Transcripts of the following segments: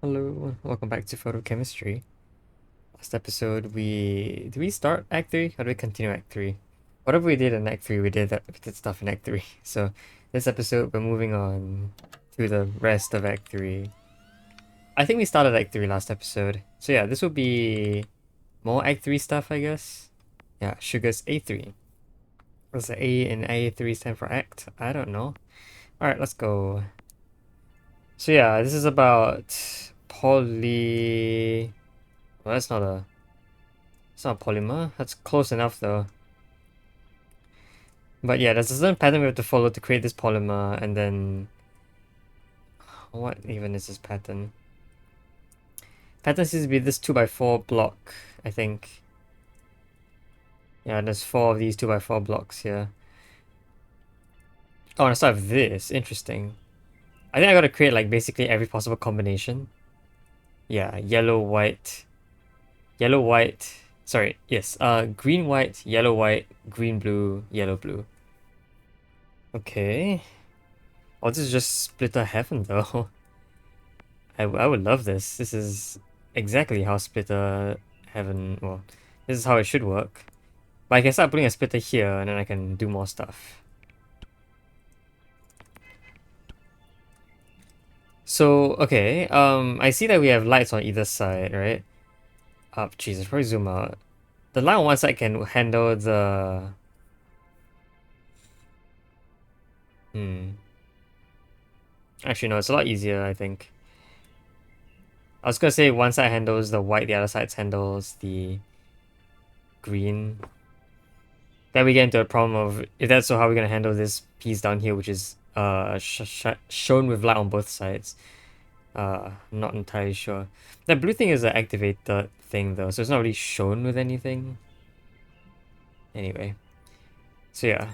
Hello, welcome back to Photochemistry. Last episode, did we start Act 3? How do we continue Act 3? Whatever we did in Act 3, we did stuff in Act 3. So, this episode, we're moving on to the rest of Act 3. I think we started Act 3 last episode. So yeah, this will be more Act 3 stuff, I guess. Yeah, Sugar's A3. What's the A in A3 stand for Act? I don't know. Alright, let's go. So yeah, this is about poly... Well, it's not a polymer. That's close enough though. But yeah, there's a certain pattern we have to follow to create this polymer, and then what even is this pattern? Pattern seems to be this 2x4 block, I think. Yeah, there's 4 of these 2x4 blocks here. Oh, and I start with this. Interesting. I think I gotta create like basically every possible combination. Yeah, yellow, white, yellow, white. Sorry, yes. Green, white, yellow, white, green, blue, yellow, blue. Okay. Oh, this is just splitter heaven though. I would love this. This is exactly how splitter heaven, well, this is how it should work. But I can start putting a splitter here and then I can do more stuff. So, okay, I see that we have lights on either side, right? Up, Jesus, probably zoom out. The light on one side can handle the... Hmm. Actually, no, it's a lot easier, I think. I was gonna say one side handles the white, the other side handles the green. Then we get into a problem of if that's so, how we're gonna handle this piece down here, which is shown with light on both sides. Not entirely sure. The blue thing is an activated thing though, so it's not really shown with anything. Anyway, so yeah.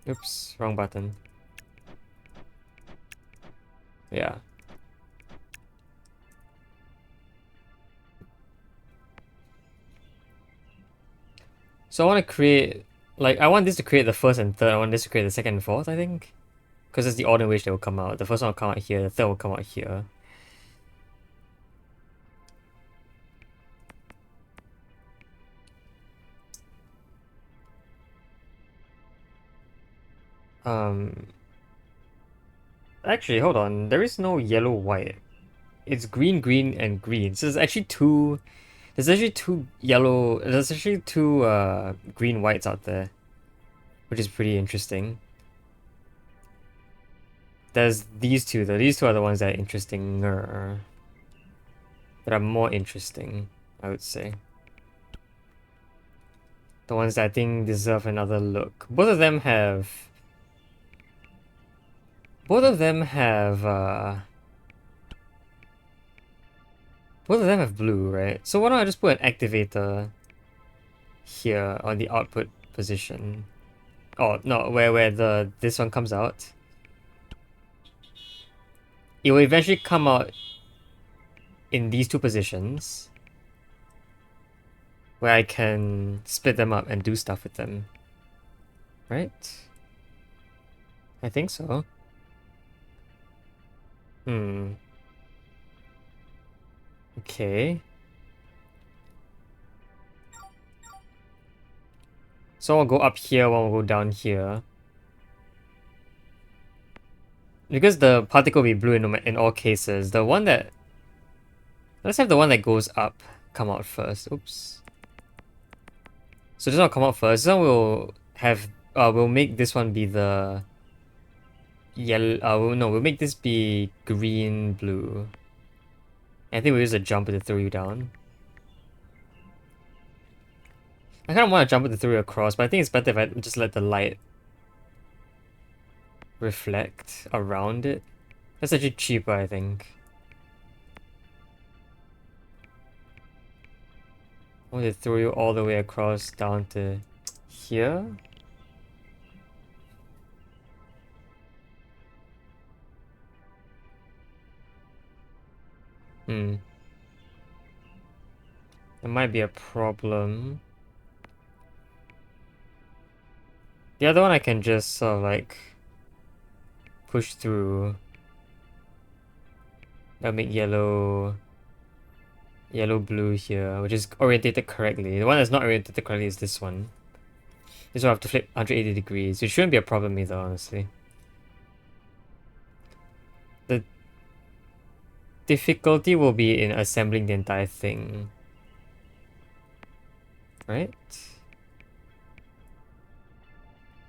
Oops, wrong button. Yeah. So I want to create, like, I want this to create the first and third. I want this to create the second and fourth, I think. Because it's the order in which they will come out. The first one will come out here, the third will come out here. Um, Actually, hold on. There is no yellow, white. It's green, green, and green. So there's actually two. There's actually two yellow. There's actually two green whites out there, which is pretty interesting. There's these two though. These two are the ones that are interesting. That are more interesting, I would say. The ones that I think deserve another look. Both of them have. Both of them have. Both of them have blue, right? So why don't I just put an activator here on the output position? Oh no, where the this one comes out. It will eventually come out in these two positions where I can split them up and do stuff with them. Right? I think so. Hmm. Okay. So I'll go up here, one will go down here. Because the particle will be blue in all cases, the one that... Let's have the one that goes up come out first. Oops. So this one will come out first. This one will have... we'll make this one be the... Yellow... no, we'll make this be green, blue. I think we'll use a jumper to throw you down. I kind of want to jump to throw you across, but I think it's better if I just let the light reflect around it. That's actually cheaper, I think. I want to throw you all the way across down to here. Hmm. There might be a problem. The other one I can just sort of like push through. That'll make yellow blue here, which is orientated correctly. The one that's not orientated correctly is this one. This one I have to flip 180 degrees, which shouldn't be a problem either, honestly. The difficulty will be in assembling the entire thing. Right?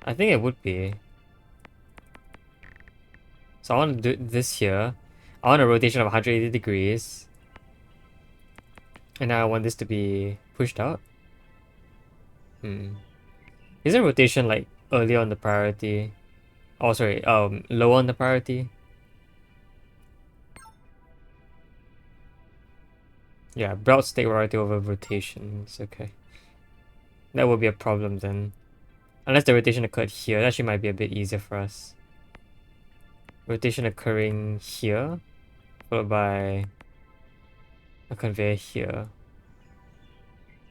I think it would be. So I want to do this here. I want a rotation of 180 degrees. And now I want this to be pushed out. Isn't rotation like earlier on the priority? Oh, sorry, lower on the priority? Yeah, belts take priority over rotations, okay. That will be a problem then. Unless the rotation occurred here, that actually might be a bit easier for us. Rotation occurring here, followed by a conveyor here.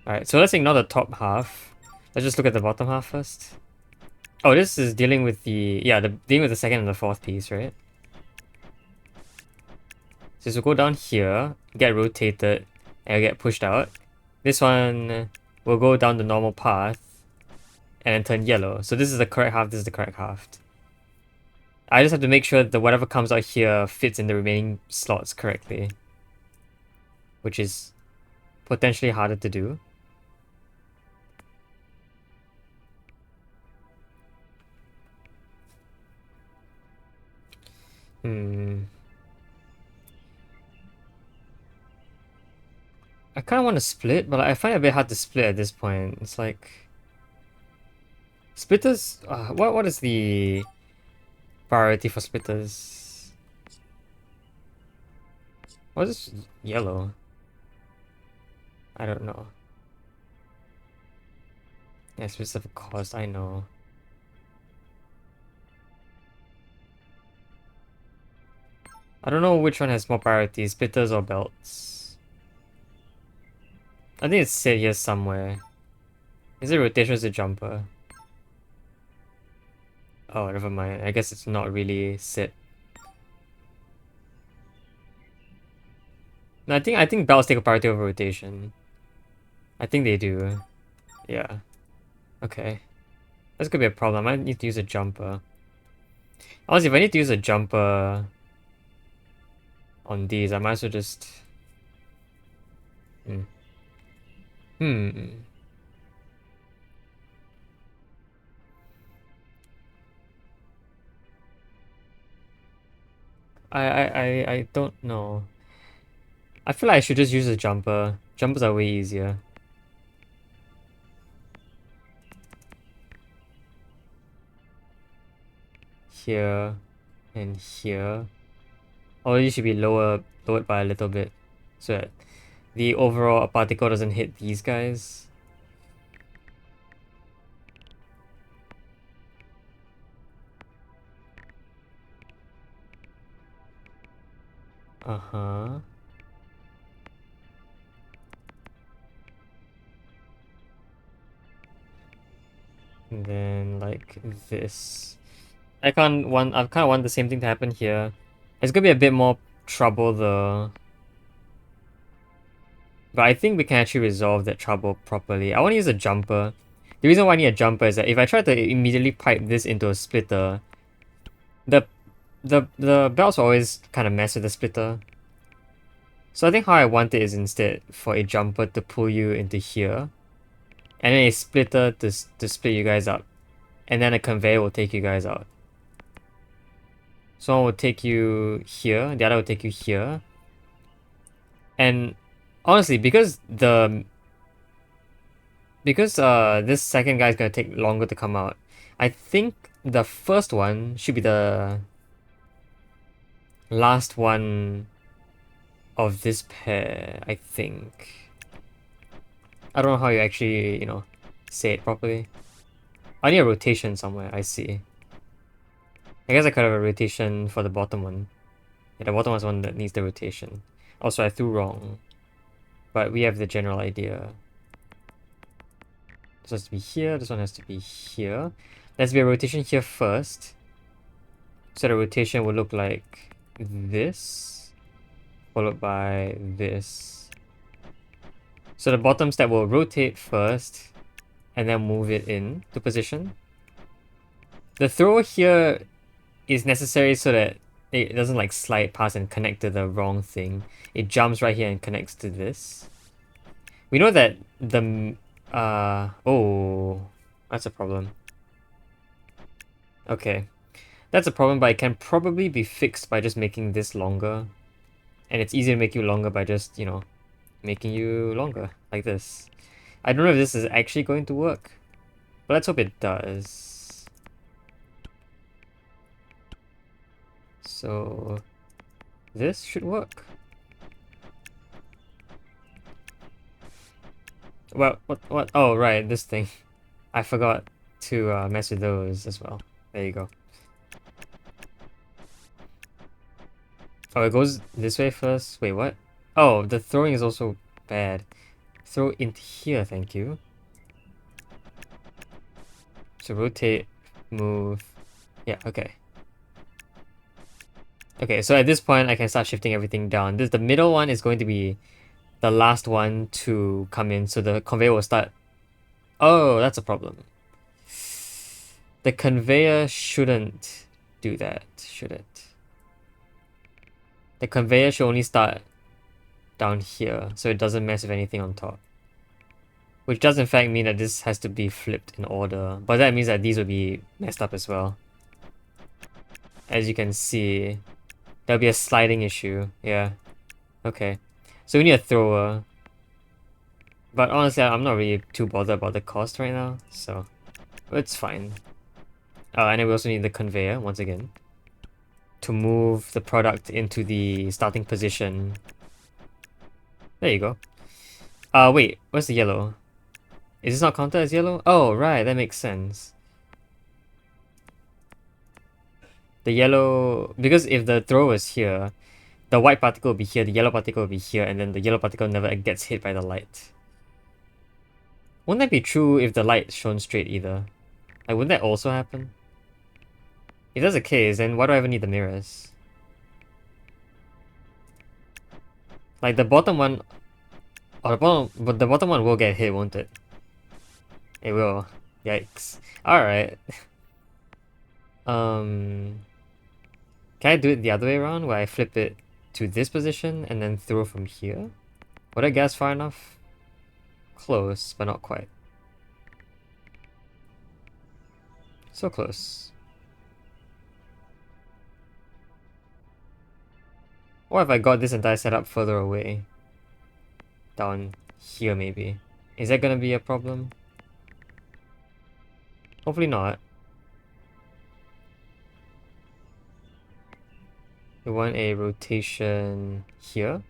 Alright, so let's ignore the top half. Let's just look at the bottom half first. Oh, this is dealing with the dealing with the second and the fourth piece, right? So this will go down here, get rotated, and get pushed out. This one will go down the normal path and then turn yellow. So this is the correct half, this is the correct half. I just have to make sure that whatever comes out here fits in the remaining slots correctly, which is potentially harder to do. I kind of want to split, but I find it a bit hard to split at this point. It's like splitters. What is the priority for splitters? What is yellow? I don't know. Yeah, specific cost. I know. I don't know which one has more priority, splitters or belts. I think it's set here somewhere. Is it rotation or is it jumper? Oh, never mind. I guess it's not really set. No, I think belts take a priority over rotation. I think they do. Yeah. Okay. That's gonna be a problem. I might need to use a jumper. Honestly, if I need to use a jumper on these, I might as well just... I don't know. I feel like I should just use a jumper. Jumpers are way easier. Here and here. Or you should be lowered by a little bit, so that the overall particle doesn't hit these guys. Uh-huh. And then like this. I kind of want the same thing to happen here. It's gonna be a bit more trouble though. But I think we can actually resolve that trouble properly. I want to use a jumper. The reason why I need a jumper is that if I try to immediately pipe this into a splitter, the belts will always kind of mess with the splitter. So I think how I want it is instead for a jumper to pull you into here, and then a splitter to split you guys up, and then a conveyor will take you guys out. So one will take you here, the other will take you here. And honestly, because this second guy is gonna take longer to come out, I think the first one should be the last one of this pair, I think. I don't know how you actually, say it properly. I need a rotation somewhere, I see. I guess I could have a rotation for the bottom one. Yeah, the bottom one's the one that needs the rotation. Also, I threw wrong. But we have the general idea. This has to be here, this one has to be here. There's be a rotation here first. So the rotation will look like this. followed by this. So the bottom step will rotate first and then move it in to position. The throw here is necessary so that it doesn't like slide past and connect to the wrong thing. It jumps right here and connects to this. We know that the oh, that's a problem. Okay, that's a problem, but it can probably be fixed by just making this longer. And it's easier to make you longer by just, you know, making you longer like this. I don't know if this is actually going to work, but let's hope it does. So this should work. Well, what? Oh, right, this thing. I forgot to mess with those as well. There you go. Oh, it goes this way first. Wait, what? Oh, the throwing is also bad. Throw into here, thank you. So rotate, move. Yeah, okay. Okay, so at this point, I can start shifting everything down. The middle one is going to be the last one to come in, so the conveyor will start. Oh, that's a problem. The conveyor shouldn't do that, should it? The conveyor should only start down here, so it doesn't mess with anything on top. Which does in fact mean that this has to be flipped in order, but that means that these will be messed up as well. As you can see, there'll be a sliding issue, yeah. Okay, so we need a thrower. But honestly, I'm not really too bothered about the cost right now, so it's fine. And then we also need the conveyor, once again, to move the product into the starting position. There you go. Wait, where's the yellow? Is this not counted as yellow? Oh, right, that makes sense. The yellow, because if the throw is here, the white particle will be here, the yellow particle will be here, and then the yellow particle never gets hit by the light. Wouldn't that be true if the light shone straight either? Like, wouldn't that also happen? If that's the case, then why do I even need the mirrors? Like, the bottom one... Oh, but the bottom one will get hit, won't it? It will. Yikes. Alright. Can I do it the other way around, where I flip it to this position and then throw from here? Would I guess far enough? Close, but not quite. So close. Or if I got this entire setup further away? Down here, maybe. Is that gonna be a problem? Hopefully not. We want a rotation here.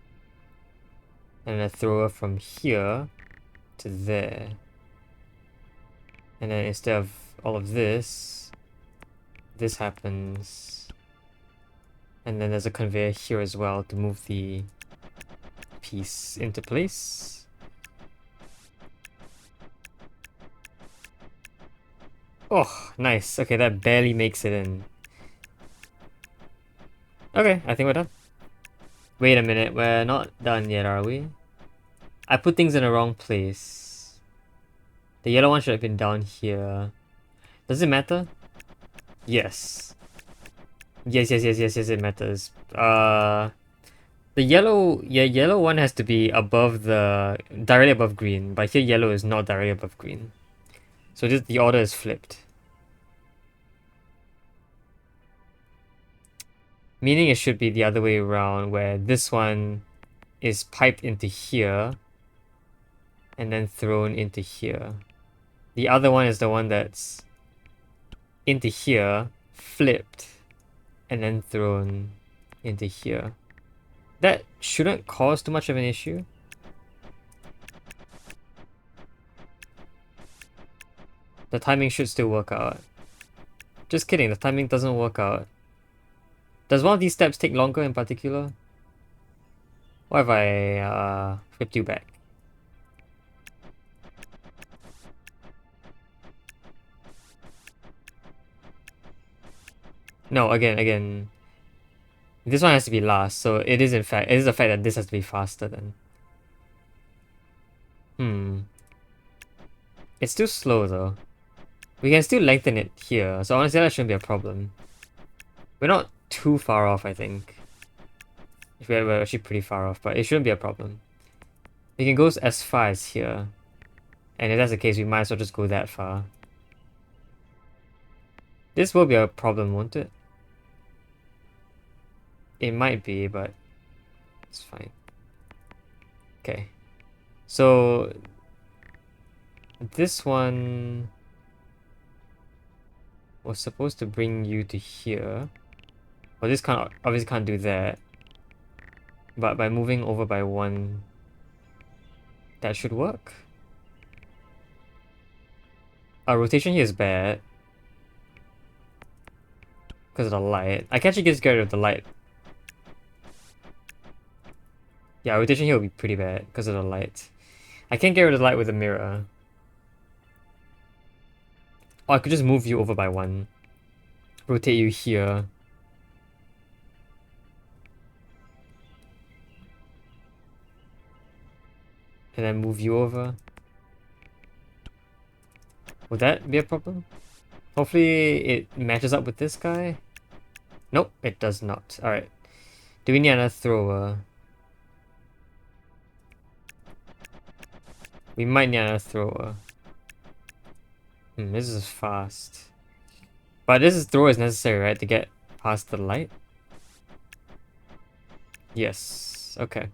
And a thrower from here to there. And then instead of all of this, this happens. And then there's a conveyor here as well to move the piece into place. Oh, nice. Okay, that barely makes it in. Okay, I think we're done. Wait a minute, we're not done yet, are we? I put things in the wrong place. The yellow one should have been down here. Does it matter? Yes. Yes, it matters. The yellow one has to be above directly above green, but here yellow is not directly above green. So the order is flipped. Meaning it should be the other way around, where this one is piped into here and then thrown into here. The other one is the one that's into here, flipped, and then thrown into here. That shouldn't cause too much of an issue. The timing should still work out. Just kidding, the timing doesn't work out. Does one of these steps take longer in particular? What if I flipped you back? No, again. This one has to be last, so it is it is the fact that this has to be faster then. It's still slow though. We can still lengthen it here, so honestly that shouldn't be a problem. We're not too far off, I think. We're actually pretty far off, but it shouldn't be a problem. We can go as far as here. And if that's the case, we might as well just go that far. This will be a problem, won't it? It might be, but it's fine. Okay. So this one was supposed to bring you to here. Well, this can't obviously can't do that. But by moving over by one, that should work. Our rotation here is bad. Because of the light. I can actually just get rid of the light. Yeah, rotation here will be pretty bad because of the light. I can't get rid of the light with a mirror. Or I could just move you over by one. Rotate you here. And then move you over. Would that be a problem? Hopefully it matches up with this guy. Nope, it does not. Alright. Do we need another thrower? We might need another thrower. This is fast. But this thrower is necessary, right? To get past the light? Yes. Okay.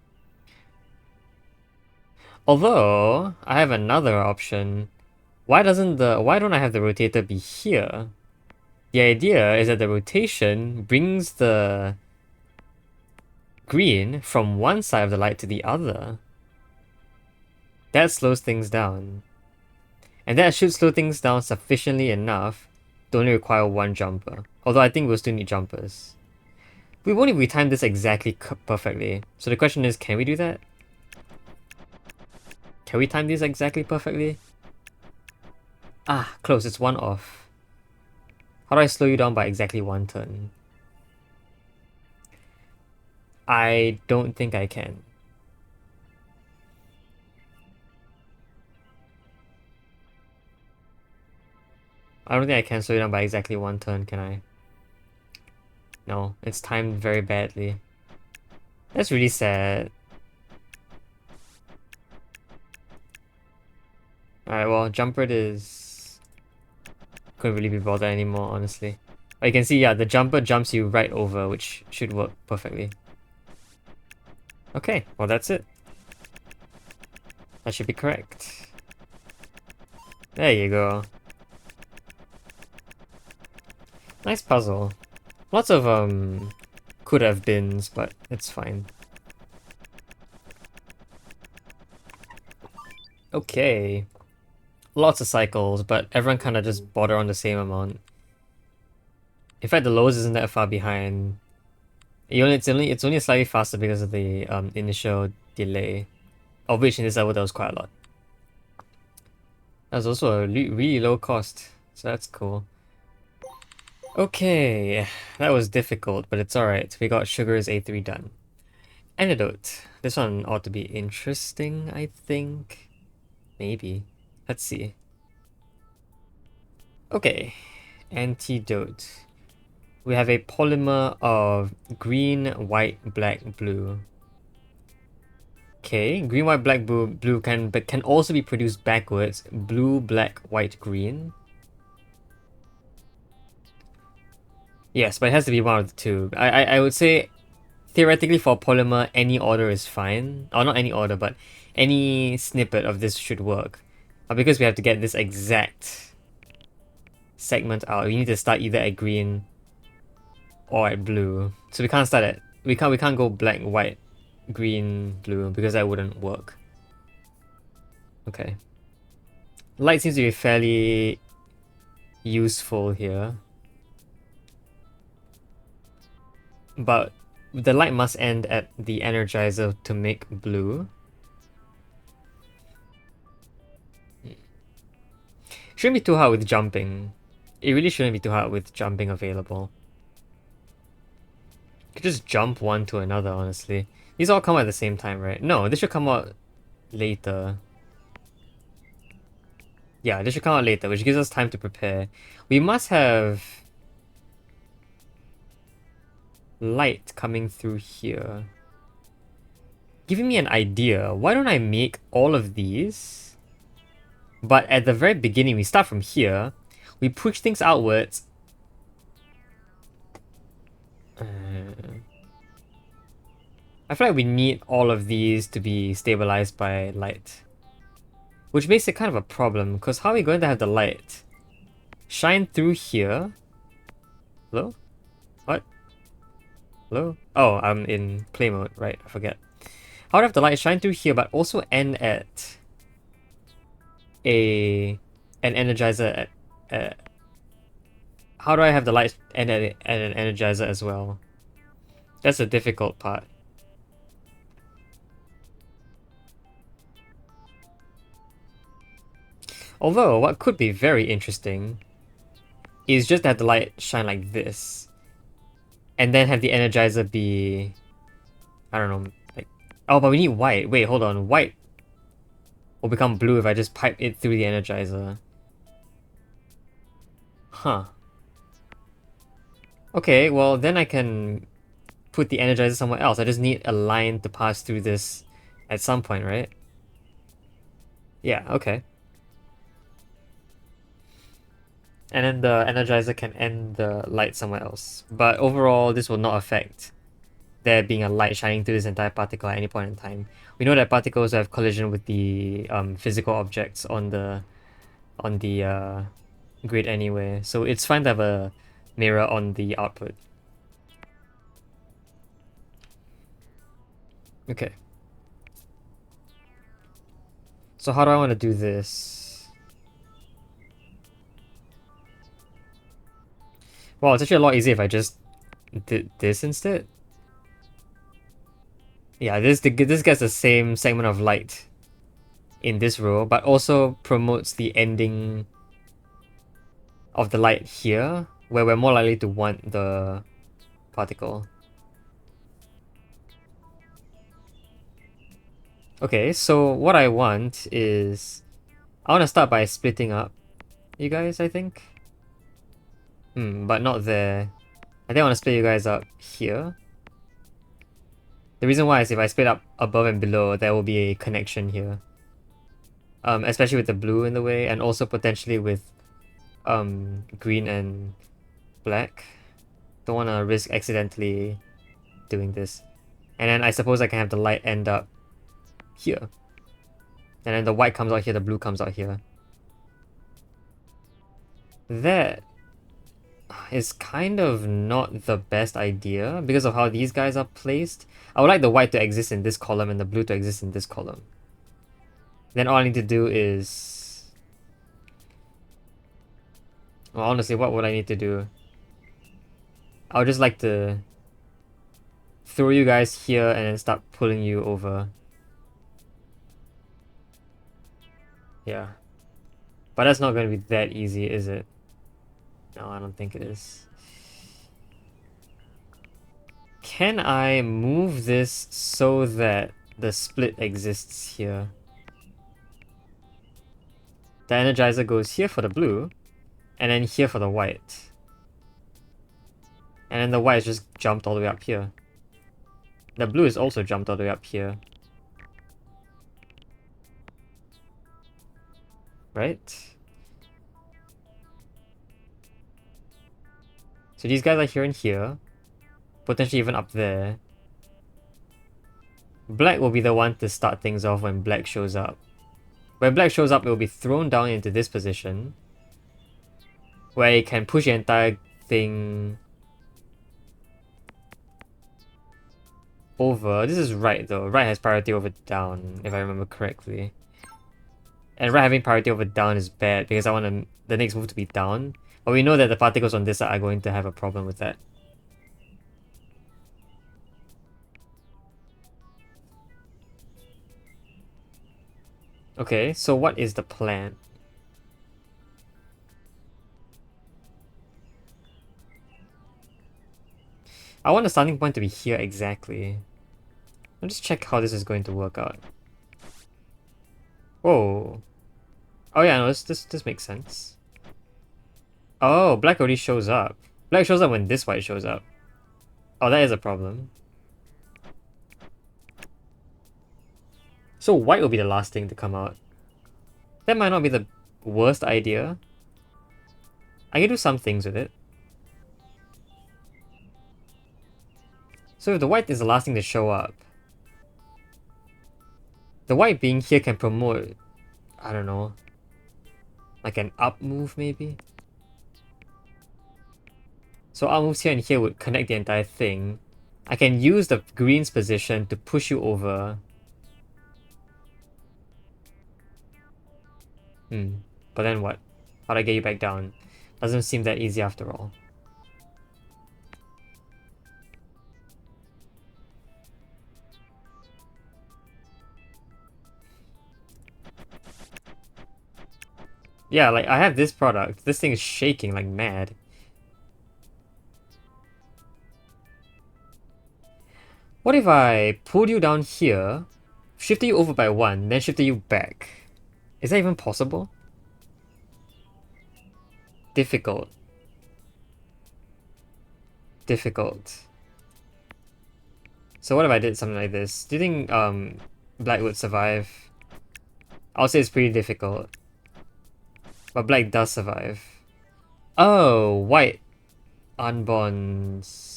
Although, I have another option. Why don't I have the rotator be here? The idea is that the rotation brings the green from one side of the light to the other. That slows things down. And that should slow things down sufficiently enough to only require one jumper. Although I think we'll still need jumpers. We won't if we time this exactly perfectly. So the question is, can we do that? Can we time these exactly perfectly? Ah, close, it's one off. How do I slow you down by exactly one turn? I don't think I can. I don't think I can slow you down by exactly one turn, can I? No, it's timed very badly. That's really sad. Alright, well, jumper is... couldn't really be bothered anymore, honestly. But you can see, yeah, the jumper jumps you right over, which should work perfectly. Okay, well that's it. That should be correct. There you go. Nice puzzle. Lots of, could have beens, but it's fine. Okay. Lots of cycles, but everyone kind of just border on the same amount. In fact, the lowest isn't that far behind. It's only slightly faster because of the initial delay, of which in this level there was quite a lot. That was also a really low cost, so that's cool. Okay, that was difficult, but it's alright. We got Sugar's A3 done. Antidote. This one ought to be interesting, I think. Maybe. Let's see. Okay. Antidote. We have a polymer of green, white, black, blue. Okay, green, white, black, blue can also be produced backwards. Blue, black, white, green. Yes, but it has to be one of the two. I would say theoretically for polymer, any order is fine. Or not any order, but any snippet of this should work. But because we have to get this exact segment out, we need to start either at green or at blue. So we can't start at we can't go black, white, green, blue because that wouldn't work. Okay. Light seems to be fairly useful here. But the light must end at the energizer to make blue. Shouldn't be too hard with jumping. It really shouldn't be too hard with jumping available. Could just jump one to another, honestly. These all come out at the same time, right? No, this should come out later. Yeah, this should come out later, which gives us time to prepare. We must have light coming through here. Giving me an idea. Why don't I make all of these? But at the very beginning, we start from here. We push things outwards. I feel like we need all of these to be stabilized by light. Which makes it kind of a problem, because how are we going to have the light shine through here? Hello? What? Hello? Oh, I'm in play mode, right, I forget. How would I have the light shine through here, but also end at an energizer how do I have the light end at an energizer as well? That's the difficult part. Although, what could be very interesting is just to have the light shine like this. And then have the energizer be... I don't know, like... Oh, but we need white. Wait, hold on. White will become blue if I just pipe it through the energizer. Huh. Okay, well then I can put the energizer somewhere else. I just need a line to pass through this at some point, right? Yeah, okay. And then the energizer can end the light somewhere else. But overall, this will not affect there being a light shining through this entire particle at any point in time. We know that particles have collision with the physical objects on the grid anyway, so it's fine to have a mirror on the output. Okay. So how do I want to do this? Well, it's actually a lot easier if I just did this instead. Yeah, this gets the same segment of light in this row, but also promotes the ending of the light here, where we're more likely to want the particle. Okay, so what I want is... I want to start by splitting up you guys, I think. But not there. I think I want to split you guys up here. The reason why is if I split up above and below, there will be a connection here. Especially with the blue in the way, and also potentially with green and black. Don't want to risk accidentally doing this. And then I suppose I can have the light end up here. And then the white comes out here, the blue comes out here. That is kind of not the best idea because of how these guys are placed. I would like the white to exist in this column and the blue to exist in this column. Then all I need to do is... Well, honestly, what would I need to do? I would just like to throw you guys here and then start pulling you over. Yeah. But that's not going to be that easy, is it? No, I don't think it is. Can I move this so that the split exists here? The energizer goes here for the blue, and then here for the white. And then the white is just jumped all the way up here. The blue is also jumped all the way up here. Right? So these guys are here and here. Potentially even up there. Black will be the one to start things off when black shows up. When black shows up, it will be thrown down into this position, where it can push the entire thing over. This is right though. Right has priority over down, if I remember correctly. And right having priority over down is bad because I want the next move to be down. But we know that the particles on this side are going to have a problem with that. Okay, so what is the plan? I want the starting point to be here exactly. I'll just check how this is going to work out. Whoa. Oh yeah, no, this makes sense. Oh, black already shows up. Black shows up when this white shows up. Oh, that is a problem. So white will be the last thing to come out. That might not be the worst idea. I can do some things with it. So if the white is the last thing to show up, the white being here can promote, I don't know, like an up move maybe? So up moves here and here would connect the entire thing. I can use the green's position to push you over. But then what? How do I get you back down? Doesn't seem that easy after all. Yeah, like I have this product. This thing is shaking like mad. What if I pulled you down here, shifted you over by 1, then shifted you back? Is that even possible? Difficult. Difficult. So what if I did something like this? Do you think black would survive? I'll say it's pretty difficult. But black does survive. Oh, white unbonds.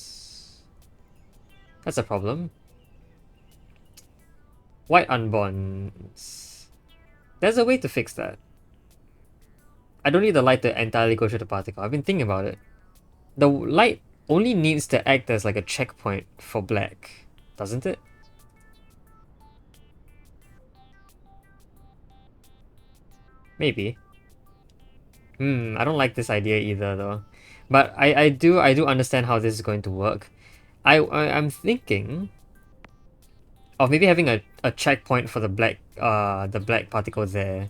That's a problem. White unbonds. There's a way to fix that. I don't need the light to entirely go through the particle. I've been thinking about it. The light only needs to act as like a checkpoint for black, doesn't it? Maybe. I don't like this idea either though. But I do understand how this is going to work. I'm thinking of maybe having a checkpoint for the black particle there.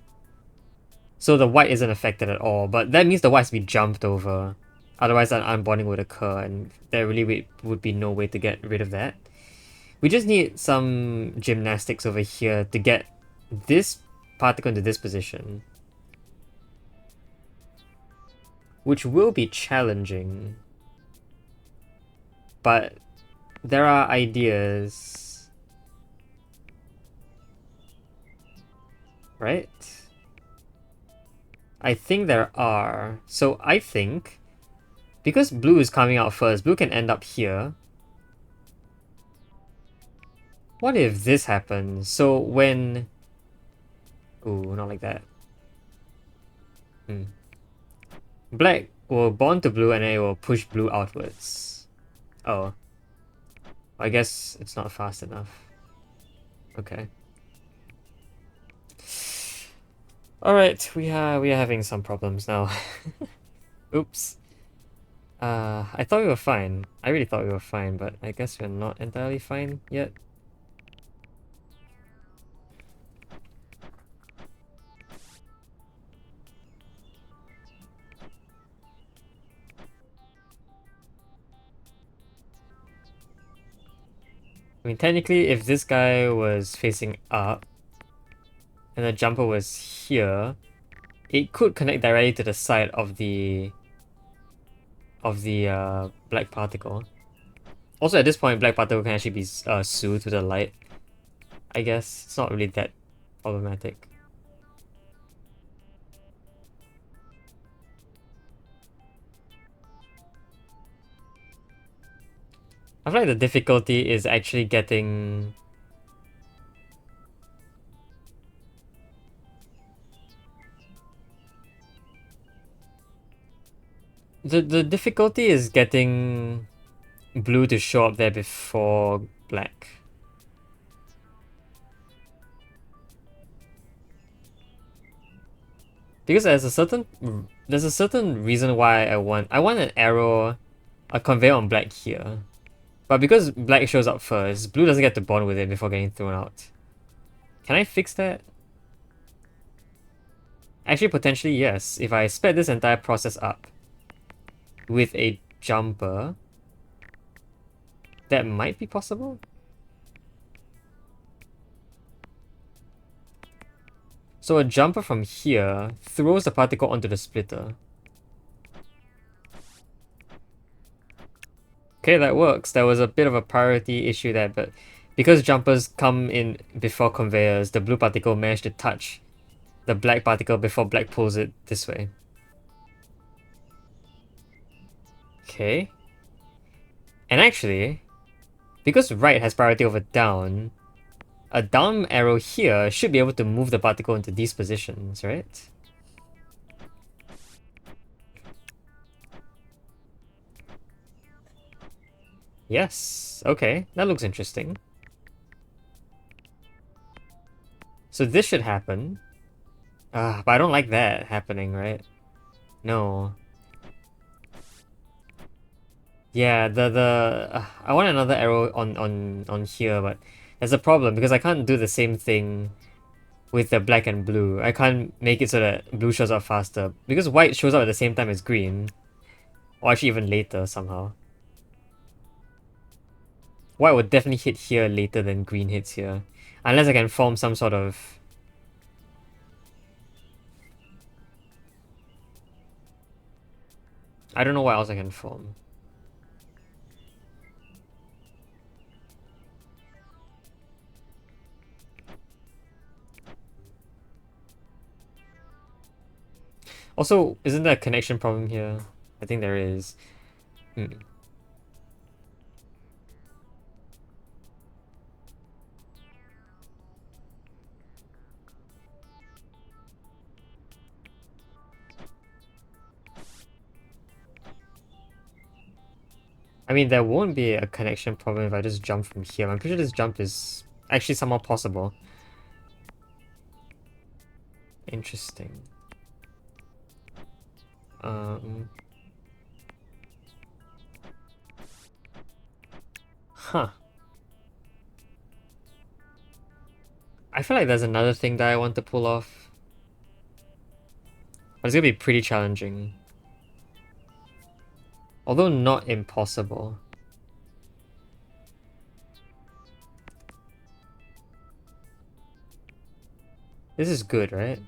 So the white isn't affected at all, but that means the white has to be jumped over. Otherwise an unbonding would occur and there really would be no way to get rid of that. We just need some gymnastics over here to get this particle into this position. Which will be challenging. But there are ideas. Right? I think there are. So I think, because blue is coming out first, blue can end up here. What if this happens? So when... Ooh, not like that. Black will bond to blue and then it will push blue outwards. Oh. I guess it's not fast enough. Okay. Alright, we are having some problems now. Oops. I thought we were fine. I really thought we were fine, but I guess we're not entirely fine yet. I mean, technically, if this guy was facing up, and the jumper was here, it could connect directly to the side of the black particle. Also, at this point, black particle can actually be soothed to the light. I guess it's not really that problematic. I feel like the difficulty is actually getting... The difficulty is getting blue to show up there before black. Because there's a certain reason why I want an arrow, a conveyor on black here. But because black shows up first, blue doesn't get to bond with it before getting thrown out. Can I fix that? Actually, potentially yes. If I sped this entire process up with a jumper, That might be possible. So a jumper from here throws the particle onto the splitter. Okay, that works. There was a bit of a priority issue there, but because jumpers come in before conveyors, the blue particle managed to touch the black particle before black pulls it this way. Okay. And actually, because right has priority over down, a down arrow here should be able to move the particle into these positions, right? Yes. Okay, that looks interesting. So this should happen. But I don't like that happening, right? No. Yeah, I want another arrow on here, but there's a problem because I can't do the same thing with the black and blue. I can't make it so that blue shows up faster because white shows up at the same time as green, or actually even later somehow. White would definitely hit here later than green hits here, unless I can form some sort of. I don't know what else I can form. Also, isn't there a connection problem here? I think there is. Hmm. I mean, there won't be a connection problem if I just jump from here. I'm pretty sure this jump is actually somehow possible. Interesting. Um. Huh. I feel like there's another thing that I want to pull off. But it's gonna be pretty challenging. Although not impossible. This is good, right?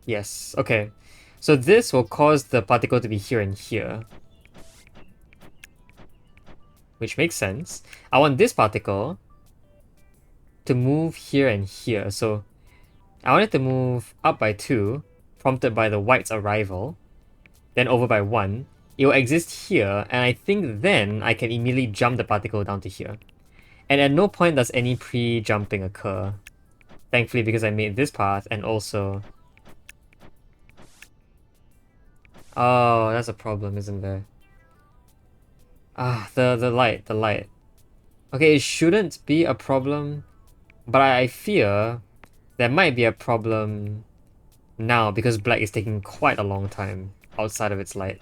Yes, okay. So this will cause the particle to be here and here. Which makes sense. I want this particle to move here and here. So I want it to move up by 2, prompted by the white's arrival. Then over by 1. It will exist here, and I think then I can immediately jump the particle down to here. And at no point does any pre-jumping occur. Thankfully, because I made this path and also... Oh, that's a problem, isn't there? The light. Okay, it shouldn't be a problem, but I fear there might be a problem now because black is taking quite a long time outside of its light.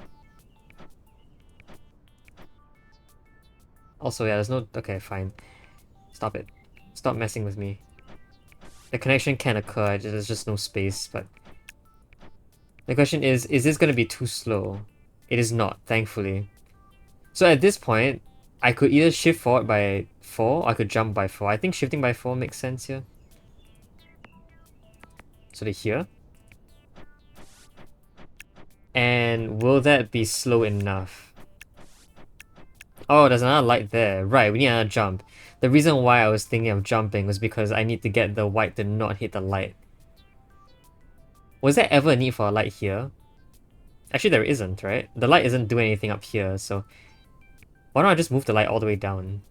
Also, yeah, there's no... Okay, fine. Stop it. Stop messing with me. The connection can occur, there's just no space, but... The question is this going to be too slow? It is not, thankfully. So at this point, I could either shift forward by 4, or I could jump by 4. I think shifting by 4 makes sense here. So to here. And will that be slow enough? Oh, there's another light there. Right, we need another jump. The reason why I was thinking of jumping was because I need to get the white to not hit the light. Was there ever a need for a light here? Actually, there isn't, right? The light isn't doing anything up here, so... Why don't I just move the light all the way down?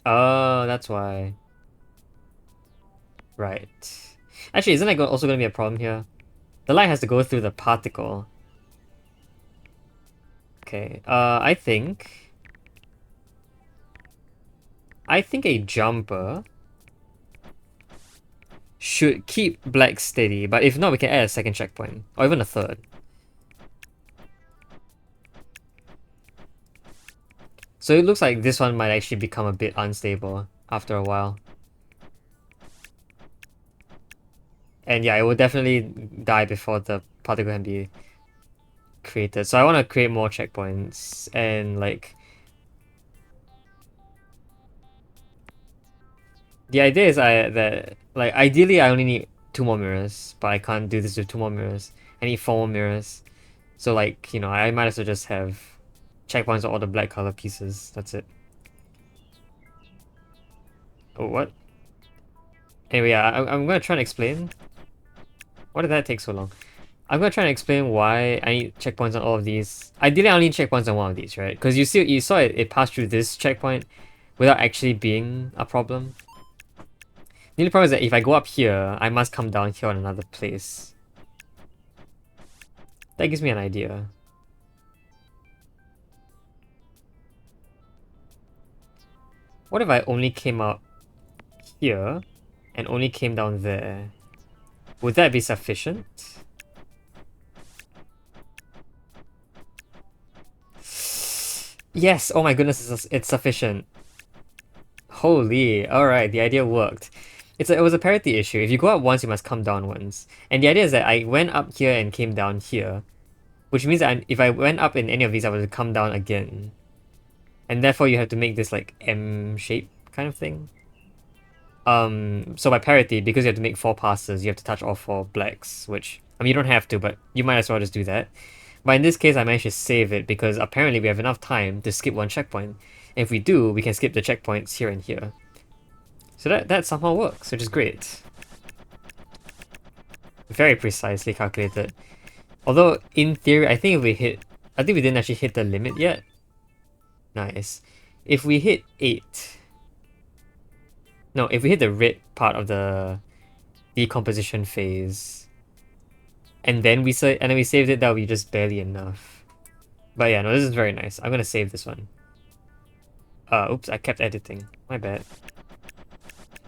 Oh, that's why. Right. Actually, isn't that also going to be a problem here? The light has to go through the particle. Okay, I think a jumper should keep black steady, but if not, we can add a second checkpoint, or even a third. So it looks like this one might actually become a bit unstable after a while. And yeah, it will definitely die before the particle can be created. So I want to create more checkpoints and like the idea is I that like ideally I only need two more mirrors, but I can't do this with two more mirrors. I need four more mirrors. So like, I might as well just have checkpoints on all the black color pieces. That's it. Oh, what? Anyway, yeah, I'm gonna try and explain. Why did that take so long? I'm gonna try and explain why I need checkpoints on all of these. Ideally, I only need checkpoints on one of these, right? Because you saw it passed through this checkpoint without actually being a problem. The only problem is that if I go up here, I must come down here on another place. That gives me an idea. What if I only came up here and only came down there? Would that be sufficient? Yes! Oh my goodness, it's sufficient. Holy, alright, the idea worked. It was a parity issue. If you go up once, you must come down once. And the idea is that I went up here and came down here, which means that if I went up in any of these, I would come down again. And therefore, you have to make this like M shape kind of thing. So by parity, because you have to make four passes, you have to touch all four blacks, which, I mean, you don't have to, but you might as well just do that. But in this case, I managed to save it because apparently we have enough time to skip one checkpoint. And if we do, we can skip the checkpoints here and here. So that somehow works, which is great. Very precisely calculated. Although, in theory, I think I think we didn't actually hit the limit yet. Nice. If we hit 8... No, if we hit the red part of the decomposition phase, and then we saved it, that would be just barely enough. But yeah, no, this is very nice. I'm gonna save this one. Oops, I kept editing. My bad.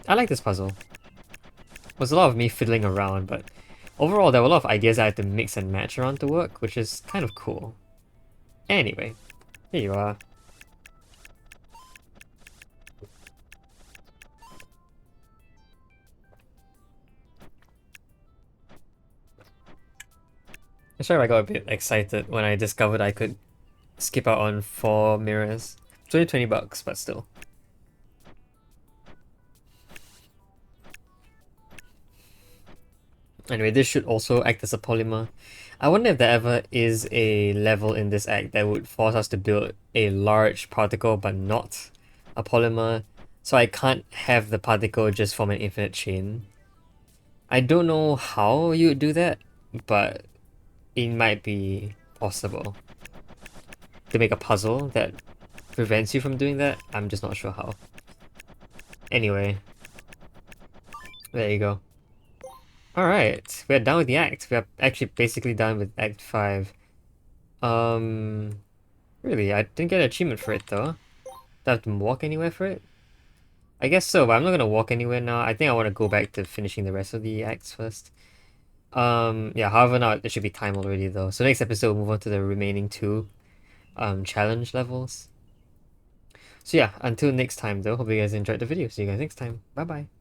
I like this puzzle. It was a lot of me fiddling around, but overall there were a lot of ideas I had to mix and match around to work, which is kind of cool. Anyway, here you are. I'm sorry I got a bit excited when I discovered I could skip out on 4 mirrors. It's only 20 bucks, but still. Anyway, this should also act as a polymer. I wonder if there ever is a level in this act that would force us to build a large particle but not a polymer, so I can't have the particle just form an infinite chain. I don't know how you would do that, but it might be possible to make a puzzle that prevents you from doing that. I'm just not sure how. Anyway, there you go. Alright, we're done with the act. We are actually basically done with Act 5. Really, I didn't get an achievement for it though. Do I have to walk anywhere for it? I guess so, but I'm not gonna walk anywhere now. I think I want to go back to finishing the rest of the acts first. Yeah, however now it should be time already though. So next episode we'll move on to the remaining 2 challenge levels. So yeah, until next time though, hope you guys enjoyed the video. See you guys next time. Bye bye.